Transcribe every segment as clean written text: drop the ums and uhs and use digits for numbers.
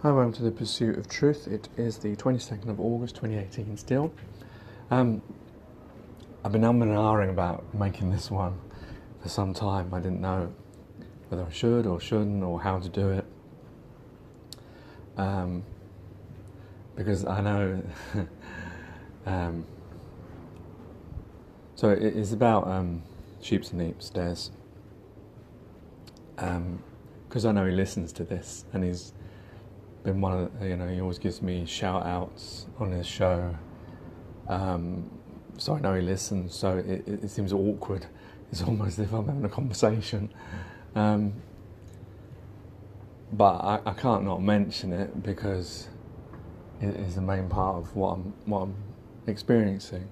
Hi, welcome to The Pursuit of Truth. It is the 22nd of August 2018 still. I've been umming and ahhing about making this one for some time. I didn't know whether I should or shouldn't or how to do it. Because I know... so it is about Sheeps and Neeps, Des. Because I know he listens to this and he's been one of the, he always gives me shout outs on his show, so I know he listens, so it seems awkward. It's almost as if I'm having a conversation, but I can't not mention it because it is the main part of what I'm experiencing,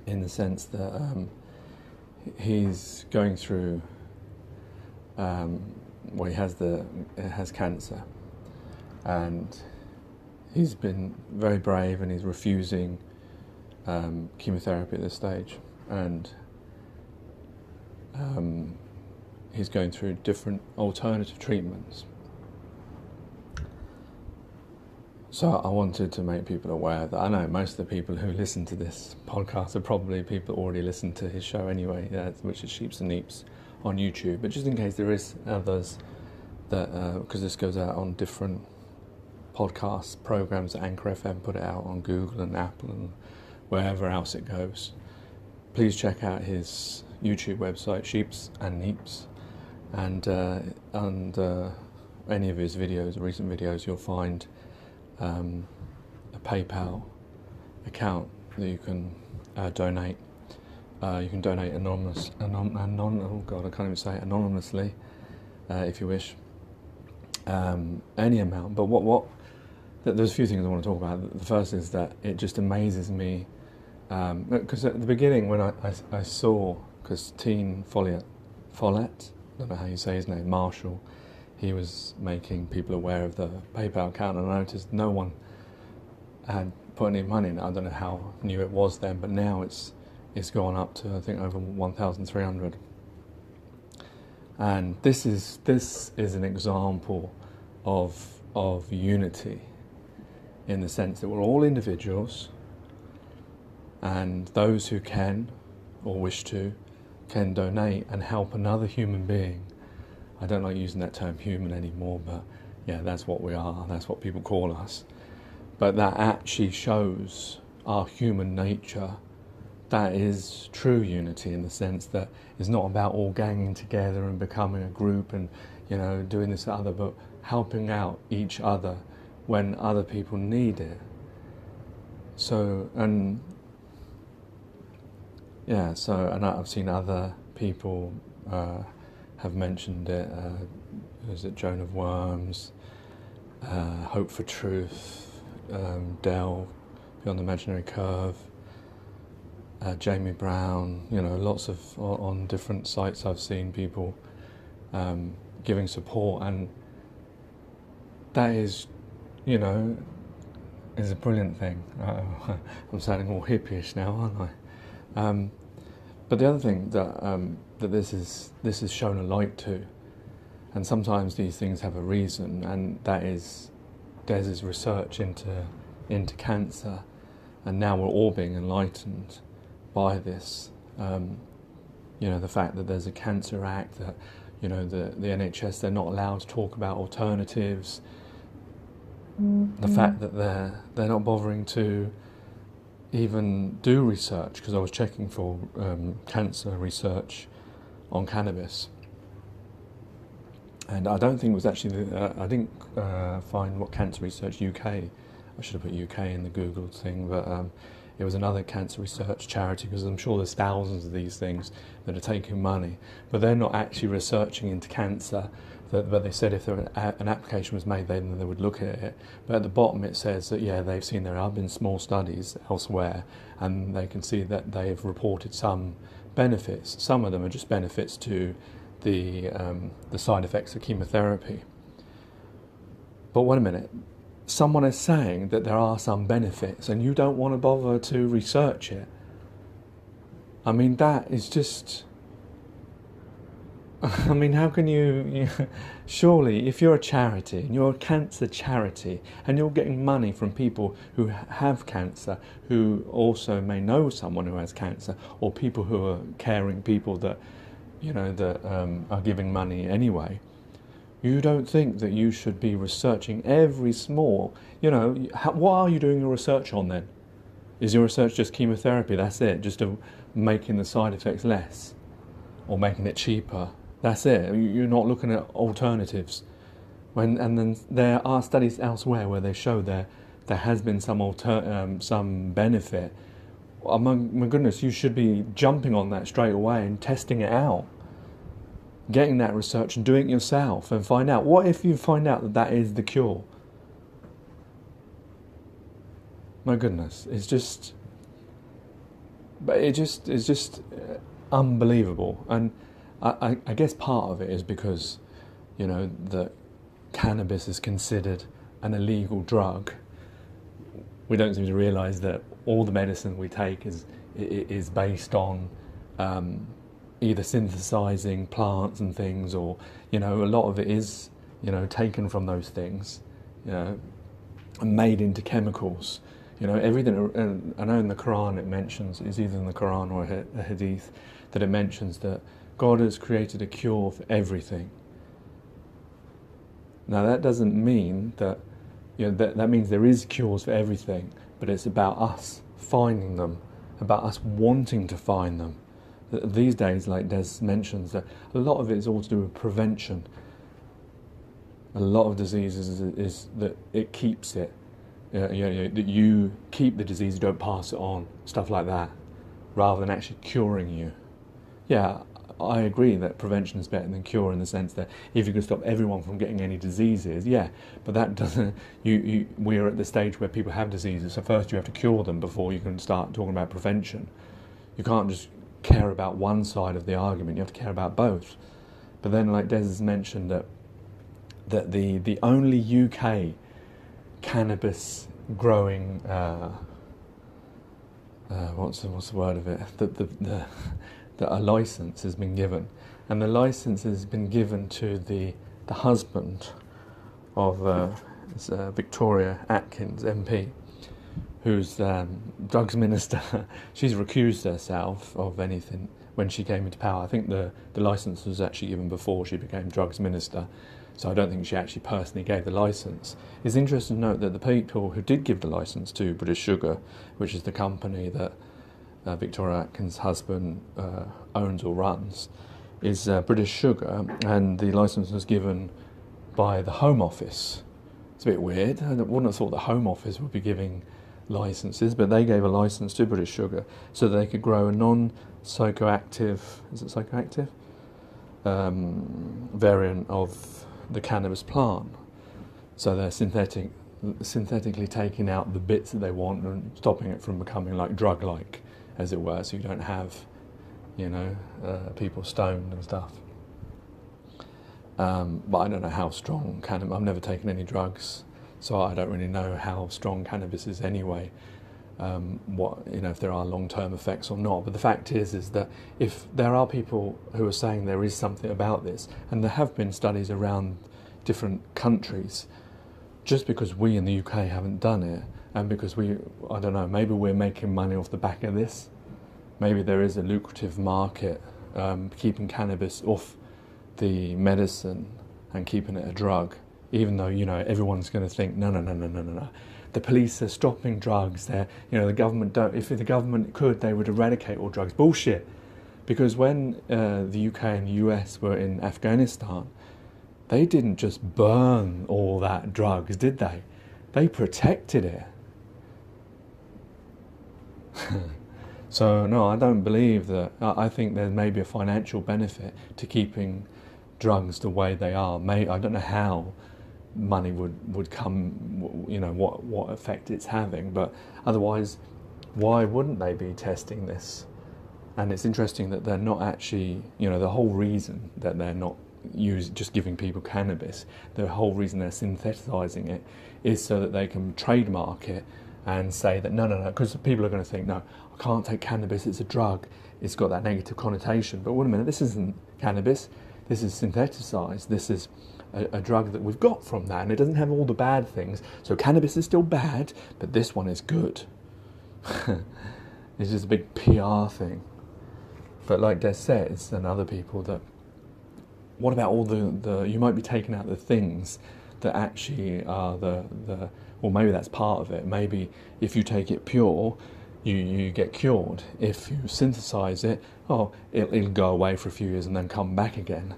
in the sense that he's going through he has cancer. And he's been very brave and he's refusing chemotherapy at this stage, and he's going through different alternative treatments. So I wanted to make people aware that I know most of the people who listen to this podcast are probably people who already listen to his show anyway, which is Sheeps and Neeps on YouTube, but just in case there is others that, because this goes out on different podcast programs, Anchor FM put it out on Google and Apple and wherever else it goes. Please check out his YouTube website, Sheeps and Neeps, and any of his videos, recent videos, you'll find a PayPal account that you can donate. You can donate anonymously, if you wish. Any amount, but there's a few things I want to talk about. The first is that it just amazes me, because at the beginning when I saw, because Teen Follett, I don't know how you say his name, Marshall, he was making people aware of the PayPal account, and I noticed no one had put any money in it. I don't know how new it was then, but now it's gone up to, I think, over 1,300. And this is an example of unity, in the sense that we're all individuals, and those who can or wish to can donate and help another human being. I don't like using that term human anymore, but yeah, that's what we are, that's what people call us. But that actually shows our human nature. That is true unity, in the sense that it's not about all ganging together and becoming a group and doing this other, but helping out each other when other people need it. So I've seen other people have mentioned it. Is it Joan of Worms, Hope for Truth, Delve, Beyond the Imaginary Curve, Jamie Brown, lots of, on different sites I've seen people giving support, and that is, is a brilliant thing. I'm sounding all hippie-ish now, aren't I? But the other thing that this is shown a light to, and sometimes these things have a reason, and that is Des's research into cancer, and now we're all being enlightened by this. The fact that there's a Cancer Act, that the NHS, they're not allowed to talk about alternatives. The fact that they're not bothering to even do research, because I was checking for cancer research on cannabis, and I don't think it was actually I didn't find what Cancer Research UK. I should have put UK in the Google thing, but it was another cancer research charity, because I'm sure there's thousands of these things that are taking money, but they're not actually researching into cancer. But they said if an application was made, then they would look at it. But at the bottom it says that, they've seen there have been small studies elsewhere, and they can see that they've reported some benefits. Some of them are just benefits to the side effects of chemotherapy. But wait a minute. Someone is saying that there are some benefits, and you don't want to bother to research it. I mean, that is just... I mean, how can surely, if you're a charity and you're a cancer charity and you're getting money from people who have cancer, who also may know someone who has cancer, or people who are caring people that, are giving money anyway, you don't think that you should be researching every small, what are you doing your research on then? Is your research just chemotherapy? That's it, just making the side effects less or making it cheaper? That's it. You're not looking at alternatives. And then there are studies elsewhere where they show there has been some benefit. Oh, my goodness, you should be jumping on that straight away and testing it out, getting that research and doing it yourself and find out. What if you find out that is the cure? My goodness, it's just unbelievable. And I guess part of it is because, that cannabis is considered an illegal drug. We don't seem to realise that all the medicine we take is based on either synthesizing plants and things, or a lot of it is taken from those things, and made into chemicals. Everything. I know in the Quran it mentions, it's either in the Quran or a hadith, that it mentions that God has created a cure for everything. Now that doesn't mean that, that means there is cures for everything, but it's about us finding them, about us wanting to find them. These days, like Des mentions, that a lot of it is all to do with prevention. A lot of diseases is that it keeps it, that you keep the disease, you don't pass it on, stuff like that, rather than actually curing you. Yeah, I agree that prevention is better than cure, in the sense that if you can stop everyone from getting any diseases, yeah, but that doesn't. We're at the stage where people have diseases, so first you have to cure them before you can start talking about prevention. You can't just care about one side of the argument; you have to care about both. But then, like Des has mentioned, that the only UK cannabis growing what's the word of it? That a license has been given, and the license has been given to the husband of Victoria Atkins MP, who's drugs minister. She's recused herself of anything when she came into power. I think the license was actually given before she became drugs minister, so I don't think she actually personally gave the license. It's interesting to note that the people who did give the license to British Sugar, which is the company that Victoria Atkins' husband owns or runs, is British Sugar, and the license was given by the Home Office. It's a bit weird. I wouldn't have thought the Home Office would be giving licenses, but they gave a license to British Sugar so that they could grow a non-psychoactive, is it psychoactive? Variant of the cannabis plant. So they're synthetically taking out the bits that they want and stopping it from becoming like drug-like, as it were, so you don't have, people stoned and stuff. But I don't know how strong cannabis. I've never taken any drugs, so I don't really know how strong cannabis is anyway. If there are long-term effects or not. But the fact is that if there are people who are saying there is something about this, and there have been studies around different countries, just because we in the UK haven't done it, and because maybe we're making money off the back of this. Maybe there is a lucrative market keeping cannabis off the medicine and keeping it a drug, even though, everyone's going to think, no. The police are stopping drugs. The government don't. If the government could, they would eradicate all drugs. Bullshit. Because when the UK and the US were in Afghanistan, they didn't just burn all that drugs, did they? They protected it. So no, I don't believe that. I think there may be a financial benefit to keeping drugs the way they are. I don't know how money would come, what effect it's having, but otherwise, why wouldn't they be testing this? And it's interesting that they're not actually, the whole reason that they're not just giving people cannabis, the whole reason they're synthesizing it is so that they can trademark it and say that no, because people are going to think, no, I can't take cannabis, it's a drug, it's got that negative connotation. But wait a minute, this isn't cannabis, this is syntheticized, this is a drug that we've got from that, and it doesn't have all the bad things. So cannabis is still bad, but this one is good. It's just a big PR thing. But like Des says, and other people, that what about all the you might be taking out the things that actually are well, maybe that's part of it. Maybe if you take it pure, you get cured. If you synthesize it, it'll go away for a few years and then come back again.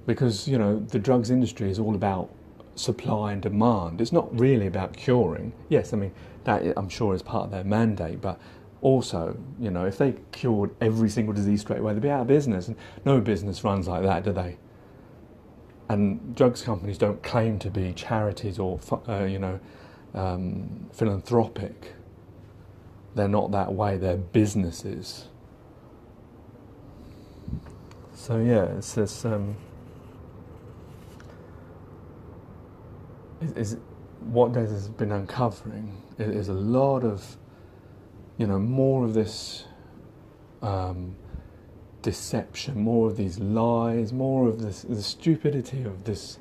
Because, the drugs industry is all about supply and demand. It's not really about curing. Yes, I mean, that I'm sure is part of their mandate, but also, if they cured every single disease straight away, they'd be out of business. And no business runs like that, do they? And drugs companies don't claim to be charities or, philanthropic. They're not that way. They're businesses. So yeah, it's this. What Des has been uncovering is a lot of, more of this deception, more of these lies, more of the stupidity of this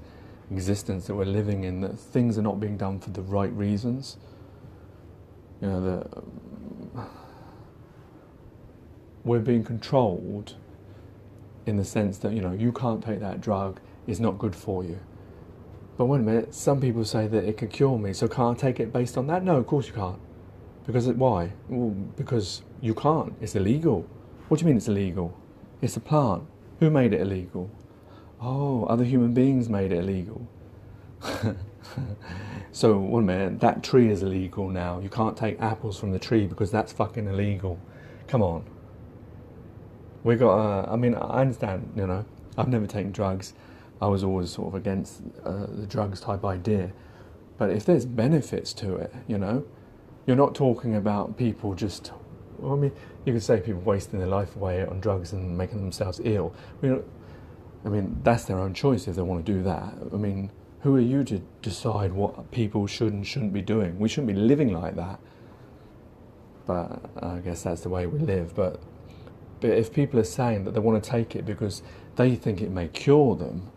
existence that we're living in, that things are not being done for the right reasons. We're being controlled in the sense that, you can't take that drug, it's not good for you. But wait a minute, some people say that it could cure me, so can't I take it based on that? No, of course you can't. Why? Well, because you can't. It's illegal. What do you mean it's illegal? It's a plant. Who made it illegal? Oh, other human beings made it illegal. So, wait a minute, that tree is illegal now. You can't take apples from the tree because that's fucking illegal. Come on. I understand, I've never taken drugs. I was always sort of against the drugs type idea. But if there's benefits to it, you're not talking about people just, you could say people wasting their life away on drugs and making themselves ill. That's their own choice if they want to do that. Who are you to decide what people should and shouldn't be doing? We shouldn't be living like that. But I guess that's the way we live. But if people are saying that they want to take it because they think it may cure them,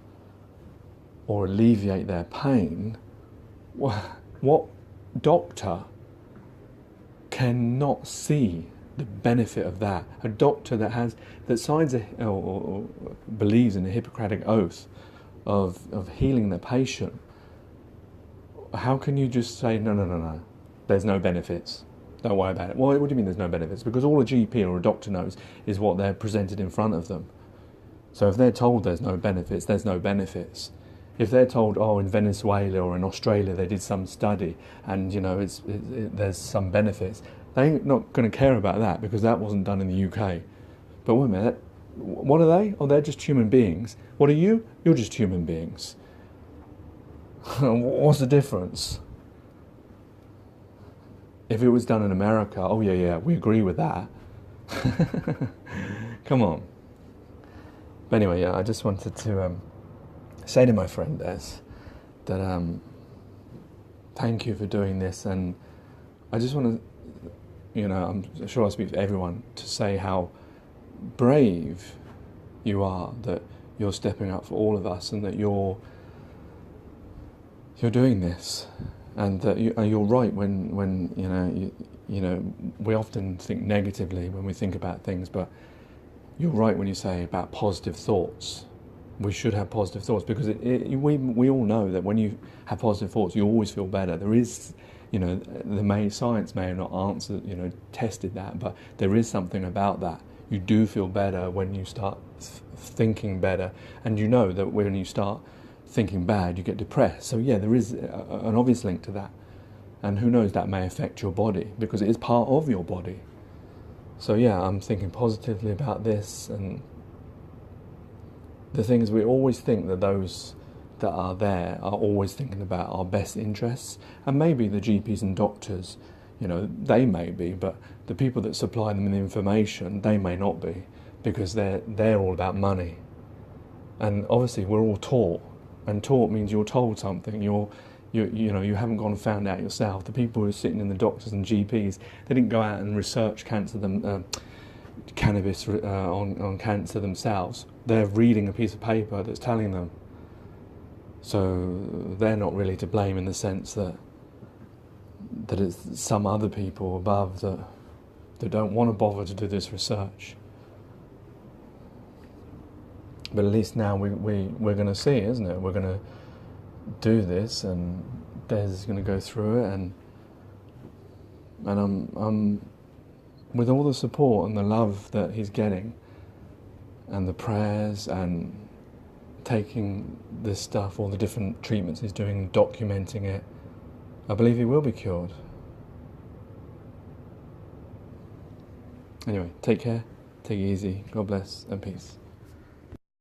or alleviate their pain, what doctor cannot see the benefit of that? A doctor that signs or believes in a Hippocratic oath of healing the patient, how can you just say no, there's no benefits, don't worry about it? Well, what do you mean there's no benefits? Because all a GP or a doctor knows is what they're presented in front of them. So if they're told there's no benefits, there's no benefits. If they're told, in Venezuela or in Australia they did some study and, there's some benefits, they're not going to care about that because that wasn't done in the UK. But wait a minute, what are they? Oh, they're just human beings. What are you? You're just human beings. What's the difference? If it was done in America, we agree with that. Come on. But anyway, I just wanted to say to my friend Des that thank you for doing this, and I just want to, I'm sure I speak for everyone to say how brave you are, that you're stepping up for all of us, and that you're doing this, and that you're right when we often think negatively when we think about things, but you're right when you say about positive thoughts. We should have positive thoughts because we all know that when you have positive thoughts, you always feel better. There is, science may have not answered, tested that, but there is something about that. You do feel better when you start thinking better, and you know that when you start thinking bad, you get depressed. So yeah, there is an obvious link to that, and who knows, that may affect your body because it is part of your body. So yeah, I'm thinking positively about this, and the thing is, we always think that those that are there are always thinking about our best interests, and maybe the GPs and doctors, they may be, but the people that supply them with the information, they may not be, because they're all about money. And obviously we're all taught, and taught means you're told something. You haven't gone and found out yourself. The people who are sitting in the doctors and GPs, they didn't go out and research cancer cannabis on cancer themselves. They're reading a piece of paper that's telling them. So they're not really to blame in the sense that it's some other people above that don't want to bother to do this research. But at least now we're going to see, isn't it? We're going to do this, and Des is going to go through it, and I'm with all the support and the love that he's getting, and the prayers, and taking this stuff, all the different treatments he's doing, documenting it, I believe he will be cured. Anyway, take care, take it easy, God bless, and peace.